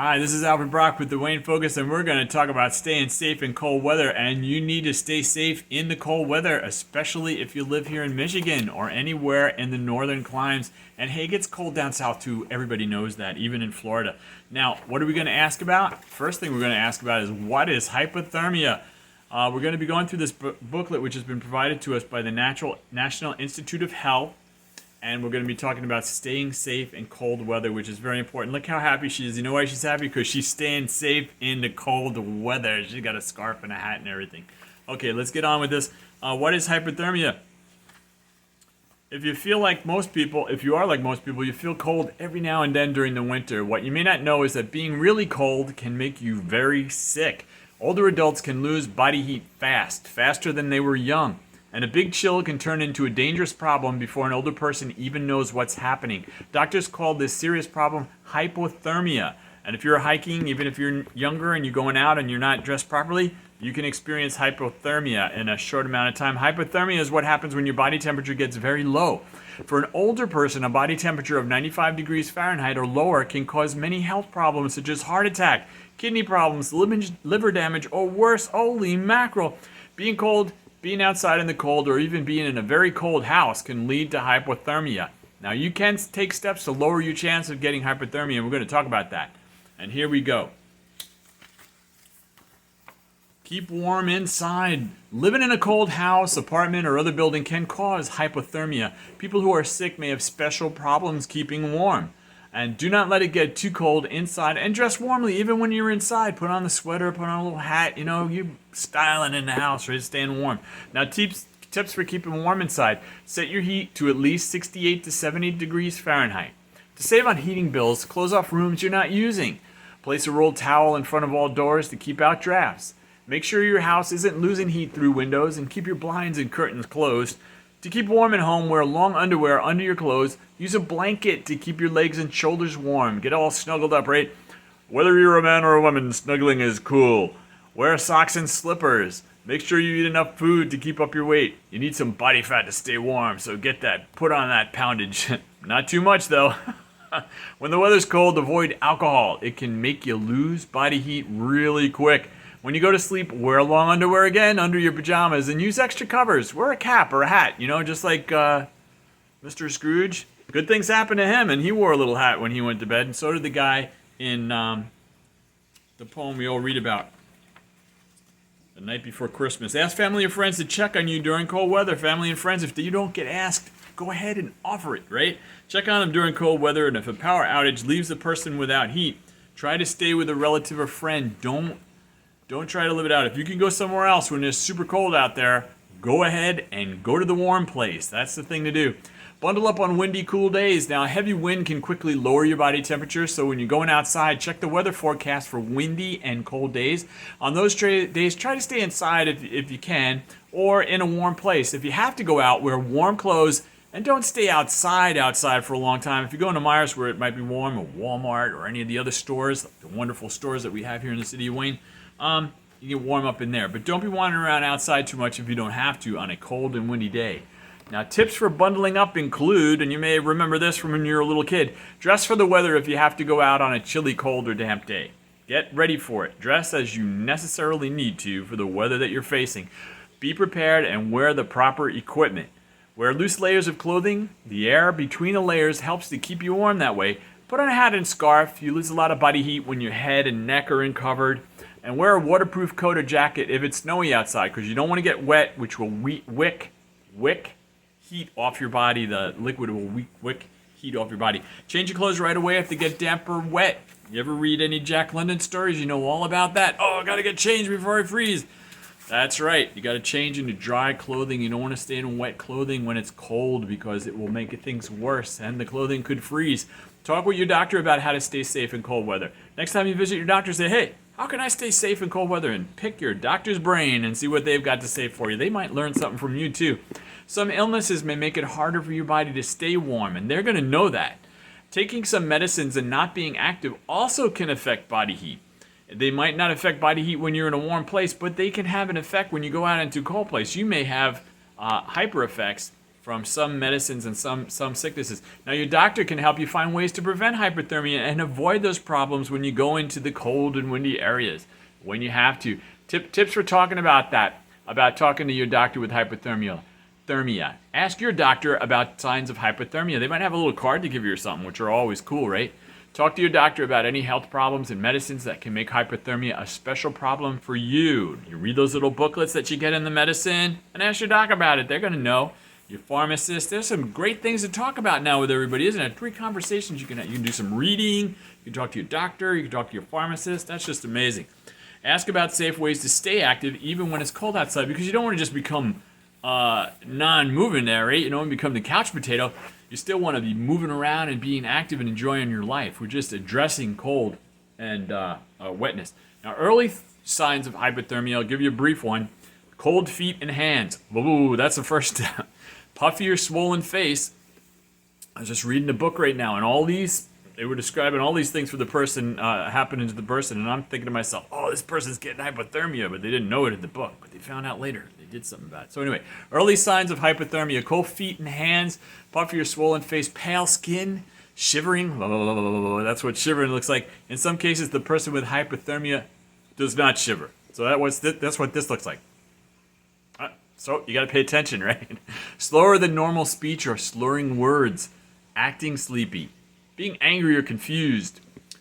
Hi, this is Alfred Brock with the Wayne Focus, and we're going to talk about staying safe in cold weather. And you need to stay safe in the cold weather, especially if you live here in Michigan or anywhere in the northern climes. And hey, it gets cold down south too. Everybody knows that, even in Florida. Now, what are we going to ask about? First thing we're going to ask about is what is hypothermia? We're going to be going through this booklet, which has been provided to us by the National Institute of Health. And we're going to be talking about staying safe in cold weather, which is very important. Look how happy she is. You know why she's happy? Because she's staying safe in the cold weather. She's got a scarf and a hat and everything. Okay, let's get on with this. What is hypothermia? If you feel like most people, if you are like most people, you feel cold every now and then during the winter. What you may not know is that being really cold can make you very sick. Older adults can lose body heat faster than they were young. And a big chill can turn into a dangerous problem before an older person even knows what's happening. Doctors call this serious problem hypothermia. And if you're hiking, even if you're younger and you're going out and you're not dressed properly, you can experience hypothermia in a short amount of time. Hypothermia is what happens when your body temperature gets very low. For an older person, a body temperature of 95 degrees Fahrenheit or lower can cause many health problems such as heart attack, kidney problems, liver damage, or worse, holy mackerel. Being outside in the cold or even being in a very cold house can lead to hypothermia. Now, you can take steps to lower your chance of getting hypothermia, and we're going to talk about that. And here we go. Keep warm inside. Living in a cold house, apartment, or other building can cause hypothermia. People who are sick may have special problems keeping warm. And do not let it get too cold inside, and dress warmly even when you're inside. Put on the sweater, put on a little hat, you styling in the house, right? Staying warm. Now, tips for keeping warm inside. Set your heat to at least 68 to 70 degrees Fahrenheit. To save on heating bills, close off rooms you're not using. Place a rolled towel in front of all doors to keep out drafts. Make sure your house isn't losing heat through windows, and keep your blinds and curtains closed. To keep warm at home, wear long underwear under your clothes. Use a blanket to keep your legs and shoulders warm. Get all snuggled up, right? Whether you're a man or a woman, snuggling is cool. Wear socks and slippers. Make sure you eat enough food to keep up your weight. You need some body fat to stay warm, so put on that poundage. Not too much, though. When the weather's cold, avoid alcohol. It can make you lose body heat really quick. When you go to sleep, wear long underwear again under your pajamas and use extra covers. Wear a cap or a hat, just like Mr. Scrooge. Good things happened to him, and he wore a little hat when he went to bed, and so did the guy in the poem we all read about, The Night Before Christmas. Ask family and friends to check on you during cold weather. Family and friends, if you don't get asked, go ahead and offer it, right? Check on them during cold weather, and if a power outage leaves the person without heat, try to stay with a relative or friend. Don't try to live it out. If you can go somewhere else when it's super cold out there, go ahead and go to the warm place. That's the thing to do. Bundle up on windy, cool days. Now, a heavy wind can quickly lower your body temperature, so when you're going outside, check the weather forecast for windy and cold days. On those days, try to stay inside if you can, or in a warm place. If you have to go out, wear warm clothes, and don't stay outside for a long time. If you go into Myers where it might be warm, or Walmart, or any of the other stores, like the wonderful stores that we have here in the city of Wayne, you can warm up in there. But don't be wandering around outside too much if you don't have to on a cold and windy day. Now, tips for bundling up include, and you may remember this from when you were a little kid, dress for the weather if you have to go out on a chilly, cold, or damp day. Get ready for it. Dress as you necessarily need to for the weather that you're facing. Be prepared and wear the proper equipment. Wear loose layers of clothing. The air between the layers helps to keep you warm that way. Put on a hat and scarf. You lose a lot of body heat when your head and neck are uncovered. And wear a waterproof coat or jacket if it's snowy outside, because you don't want to get wet, which will wick heat off your body. The liquid will wick heat off your body. Change your clothes right away if they get damp or wet. You ever read any Jack London stories? You know all about that. Oh, I got to get changed before I freeze. That's right. You got to change into dry clothing. You don't want to stay in wet clothing when it's cold, because it will make things worse and the clothing could freeze. Talk with your doctor about how to stay safe in cold weather. Next time you visit your doctor, say, hey, how can I stay safe in cold weather? And pick your doctor's brain and see what they've got to say for you. They might learn something from you too. Some illnesses may make it harder for your body to stay warm, and they're going to know that. Taking some medicines and not being active also can affect body heat. They might not affect body heat when you're in a warm place, but they can have an effect when you go out into a cold place. You may have hyper effects from some medicines and some sicknesses. Now, your doctor can help you find ways to prevent hypothermia and avoid those problems when you go into the cold and windy areas when you have to. Tips for talking about that, about talking to your doctor with hypothermia. Ask your doctor about signs of hypothermia. They might have a little card to give you or something, which are always cool, right? Talk to your doctor about any health problems and medicines that can make hypothermia a special problem for you. You read those little booklets that you get in the medicine and ask your doc about it. They're going to know. Your pharmacist. There's some great things to talk about now with everybody, isn't it? 3 conversations you can have. You can do some reading. You can talk to your doctor. You can talk to your pharmacist. That's just amazing. Ask about safe ways to stay active even when it's cold outside, because you don't want to just become non-moving there, right? You don't want to become the couch potato. You still want to be moving around and being active and enjoying your life. We're just addressing cold and wetness. Now, early signs of hypothermia, I'll give you a brief one. Cold feet and hands. Ooh, that's the first step. Puffy or swollen face. I was just reading a book right now, and all these, they were describing all these things for the person, happening to the person, and I'm thinking to myself, oh, this person's getting hypothermia, but they didn't know it in the book, but they found out later. They did something about it. So anyway, early signs of hypothermia: cold feet and hands, puffy or swollen face, pale skin, shivering. That's what shivering looks like. In some cases, the person with hypothermia does not shiver. So that's what this looks like. So you got to pay attention, right? Slower than normal speech or slurring words, acting sleepy, being angry or confused.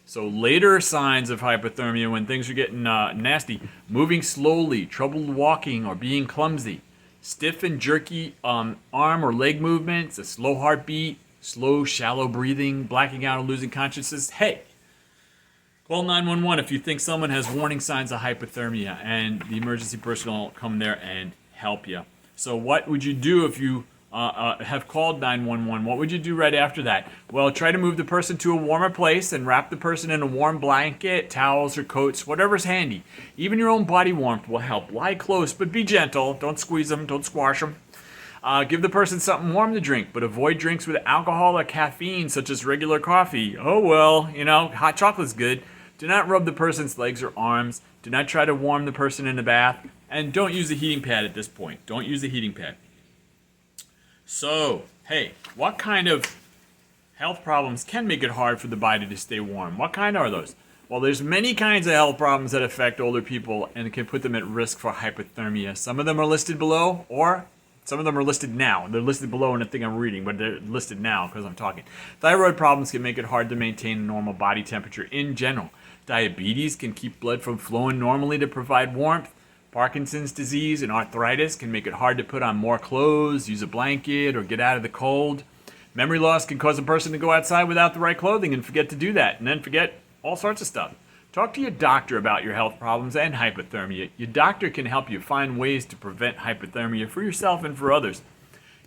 So later signs of hypothermia, when things are getting nasty: moving slowly, trouble walking or being clumsy, stiff and jerky arm or leg movements, a slow heartbeat, slow, shallow breathing, blacking out or losing consciousness. Hey, call 911 if you think someone has warning signs of hypothermia, and the emergency personnel will come there and help you. So what would you do if you have called 911? What would you do right after that? Well, try to move the person to a warmer place and wrap the person in a warm blanket, towels, or coats, whatever's handy. Even your own body warmth will help. Lie close, but be gentle. Don't squeeze them. Don't squash them. Give the person something warm to drink, but avoid drinks with alcohol or caffeine, such as regular coffee. Oh, well, hot chocolate's good. Do not rub the person's legs or arms. Do not try to warm the person in the bath. And don't use the heating pad at this point. Don't use the heating pad. So, hey, what kind of health problems can make it hard for the body to stay warm? What kind are those? Well, there's many kinds of health problems that affect older people and can put them at risk for hypothermia. Some of them are listed below, or some of them are listed now. They're listed below in the thing I'm reading, but they're listed now because I'm talking. Thyroid problems can make it hard to maintain a normal body temperature in general. Diabetes can keep blood from flowing normally to provide warmth. Parkinson's disease and arthritis can make it hard to put on more clothes, use a blanket, or get out of the cold. Memory loss can cause a person to go outside without the right clothing and forget to do that, and then forget all sorts of stuff. Talk to your doctor about your health problems and hypothermia. Your doctor can help you find ways to prevent hypothermia for yourself and for others.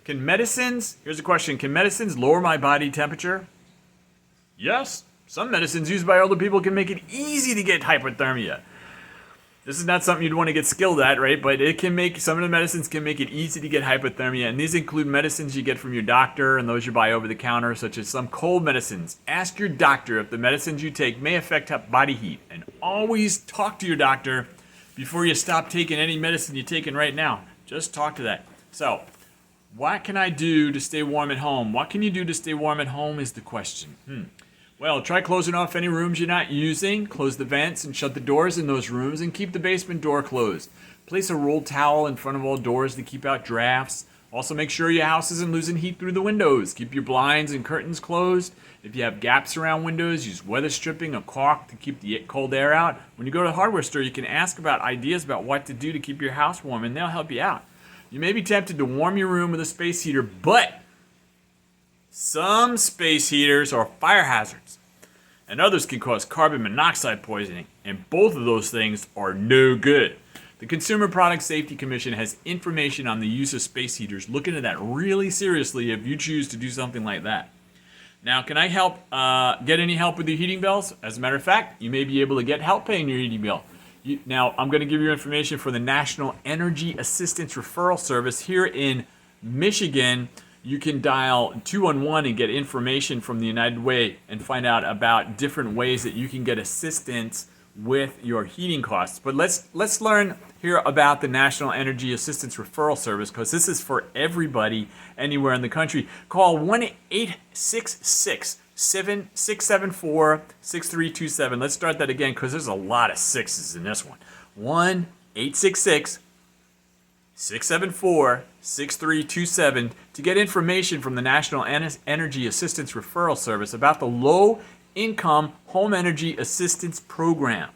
Here's a question, can medicines lower my body temperature? Yes. Some medicines used by older people can make it easy to get hypothermia. This is not something you'd want to get skilled at, right? But some of the medicines can make it easy to get hypothermia, and these include medicines you get from your doctor and those you buy over the counter, such as some cold medicines. Ask your doctor if the medicines you take may affect body heat, and always talk to your doctor before you stop taking any medicine you're taking right now. Just talk to that. So, what can I do to stay warm at home? What can you do to stay warm at home is the question. Well, try closing off any rooms you're not using. Close the vents and shut the doors in those rooms, and keep the basement door closed. Place a rolled towel in front of all doors to keep out drafts. Also, make sure your house isn't losing heat through the windows. Keep your blinds and curtains closed. If you have gaps around windows, use weather stripping or caulk to keep the cold air out. When you go to the hardware store, you can ask about ideas about what to do to keep your house warm, and they'll help you out. You may be tempted to warm your room with a space heater, but some space heaters are fire hazards, and others can cause carbon monoxide poisoning, and both of those things are no good. The Consumer Product Safety Commission has information on the use of space heaters. Look into that really seriously if you choose to do something like that. Now, can I get any help with your heating bills? As a matter of fact, you may be able to get help paying your heating bill. Now, I'm going to give you information for the National Energy Assistance Referral Service here in Michigan. You can dial 211 and get information from the United Way and find out about different ways that you can get assistance with your heating costs. But let's learn here about the National Energy Assistance Referral Service, because this is for everybody anywhere in the country. Call 1-866-674-6327. Let's start that again, because there's a lot of sixes in this one. 1-866-674-6327 to get information from the National Energy Assistance Referral Service about the Low Income Home Energy Assistance Program.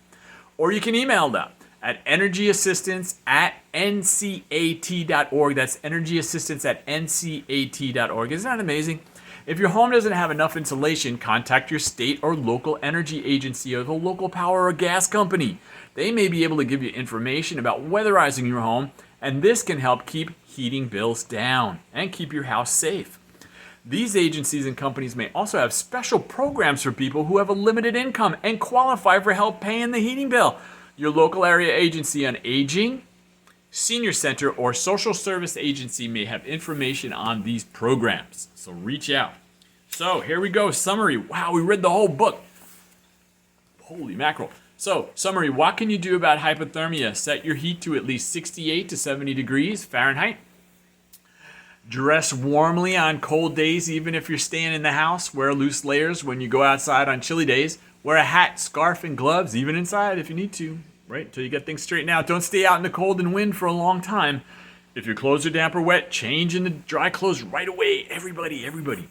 Or you can email them at energyassistance@ncat.org. That's energyassistance@ncat.org. Isn't that amazing? If your home doesn't have enough insulation, contact your state or local energy agency or the local power or gas company. They may be able to give you information about weatherizing your home, and this can help keep heating bills down and keep your house safe. These agencies and companies may also have special programs for people who have a limited income and qualify for help paying the heating bill. Your local area agency on aging, senior center, or social service agency may have information on these programs. So reach out. So here we go. Summary. Wow, we read the whole book. Holy mackerel. So, summary. What can you do about hypothermia? Set your heat to at least 68 to 70 degrees Fahrenheit. Dress warmly on cold days, even if you're staying in the house. Wear loose layers when you go outside on chilly days. Wear a hat, scarf, and gloves, even inside if you need to, right? Until you get things straightened out. Don't stay out in the cold and wind for a long time. If your clothes are damp or wet, change into dry clothes right away. Everybody.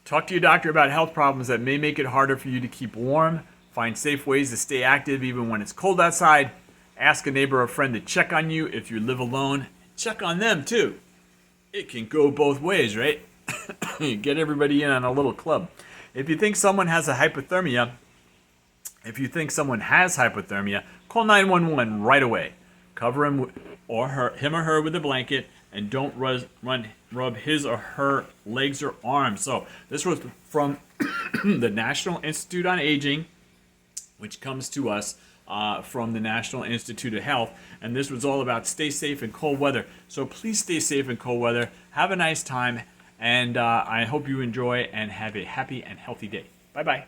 Talk to your doctor about health problems that may make it harder for you to keep warm. Find safe ways to stay active even when it's cold outside. Ask a neighbor or friend to check on you if you live alone. Check on them too. It can go both ways, right? Get everybody in on a little club. If you think someone has hypothermia, call 911 right away. Cover him or her with a blanket, and don't rub his or her legs or arms. So this was from the National Institute on Aging, which comes to us from the National Institute of Health. And this was all about stay safe in cold weather. So please stay safe in cold weather. Have a nice time. And I hope you enjoy and have a happy and healthy day. Bye-bye.